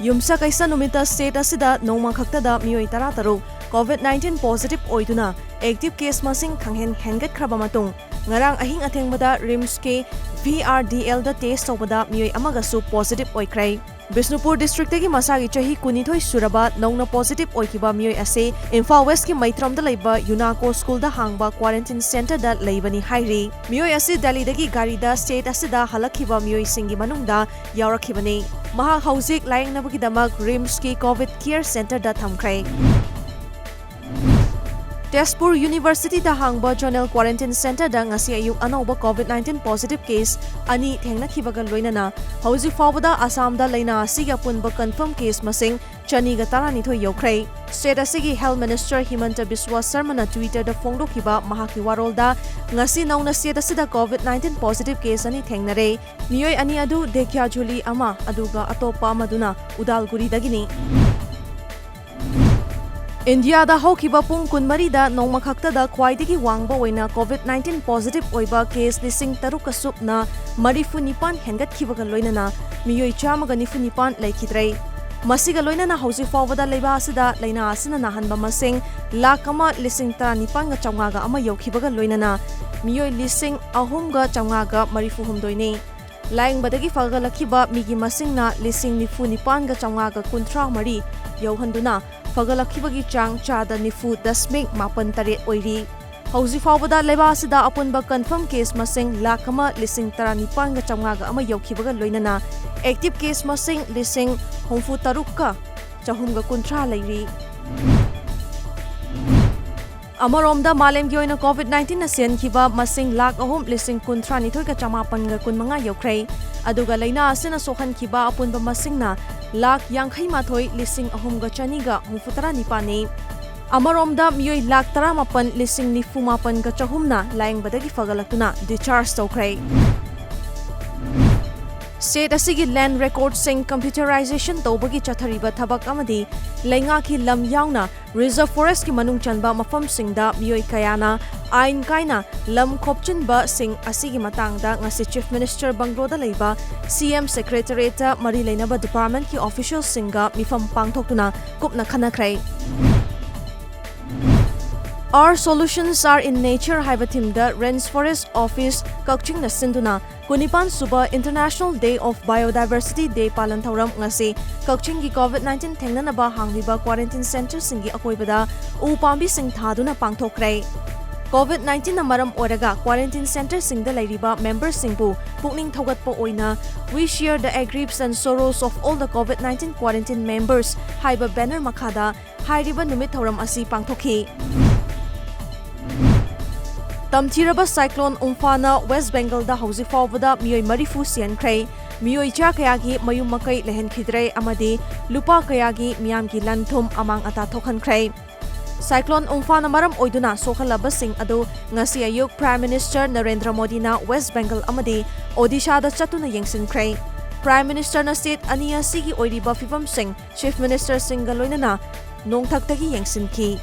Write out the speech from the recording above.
Yumsa kaisa numita state asida nongma khaktada mioi tara taruk COVID-19 positive oiduna active case masing khanghen hengat khraba matung ngarang ahing athengmada RIMS ke VRDL da test tawbada mioi amagasu positive oikrai. Bisnupur district tegi masagi chahi kunithoi suraba nongna positive oikiba mioi ase Imphal West ki Maitram da leiba UNACO school da hangba quarantine center da leibani hairi. Mioi ase Delhi dagi gari da state asida halakhiba mioi singi manungda yaurakhibani. Maha hauzik layangnabagi damak RIMS ki COVID care center da thamkhrai. Tezpur University da hangba Jonel Quarantine Center da ngasi ayuk anauba COVID-19 positive case ani thengnakibaga loinana hauji fawbada Assam da leina asiga punba confirm case masing chani ga taranithoi yokrai. State asigi Health Minister Himanta Biswa Sarma na Twitter da fongdokhiba mahaki warol da ngasi nauna state asida COVID-19 positive case ani thengnare. Mioi ani adu Dekya Juli ama aduga atopa maduna Udalguri dagini. India da hokiba pung kunmari da nongma khaktada khwaidagi wangba oina COVID-19 positive oiba case lising taruk kasuk na marifu nipan hengat khibaga loinana miyoi chamaga nifu nipan laikhidrei masiga loinana hausi fawada leiba asida leina asina nahanba masing lakama lising tara nipan ga chawnga ama yokhibaga loinana miyoi lising ahum ga chawnga ga marifu humdoini laing badagi faga lakhiba migi masing na lising nifu nipan ga chawnga ga kunthra mari yohanduna fagalakibagi chang chada nifu dasmik mapan tare oiri. Hausi fawbada leba asida apunba confirm case masing lakama lising tara nipan ga chamgaga ama yokhibaga loinana active case masing lising homfu tarukka chahumga kunthra leiri. Amaromda malem gi oina COVID-19 na sian khiba masing lak ahum lising kunthra nithoi ga chamapan ga kunmanga yokhrei aduga leina asina sohan khiba apunba masing na lak yankhai mathoi lising ahum ga chani ga humfutara nipani amaromda mioi lak tara mapan lising nifu mapan ga chahumna laing badagi fagalaktuna discharge tokrai. State asigi land record sing computerization tawbagi chathariba thabak amadi lenga ki lam yauna reserve forest ki manung chanba mafam singda mioi kayana ain kaina lam khopchinba sing asigi matangda ngasi chief minister bangloda leiba CM secretariat mari leinaba department ki official singa mifam pangthoktuna kupna khanakrai. Our solutions are in nature haibathimda Rains Forest Office Kakching na sinduna Kunipan Suba International Day of Biodiversity Day palan thauram ngasi Kakching gi COVID-19 thengnanaba hangliba quarantine center singi akoibada upambi sing thaduna pangthokrai. COVID-19 na maram oraga quarantine center singda lairiba members singbu pukning thogatpa oina we share the griefs and sorrows of all the COVID-19 quarantine members haiba banner makhada hairiba numit thauram asi pangthokhi. Tamthiraba cyclone Umphana West Bengal da hausi fawbada mioi marifu siankhrai mioi cha kayagi mayum makai lehen khidrei amadi lupa kayagi miyamgi lanthum amang ata thokhankhrai. Cyclone Umphana maram oiduna sokhalaba sing adu ngasi ayuk Prime Minister Narendra Modi na West Bengal amadi Odisha da chatuna yengsinkhrai. Prime Minister na state ania sigi oiriba fifam sing Chief Minister Singaloinana nongthaktagi yengsinki.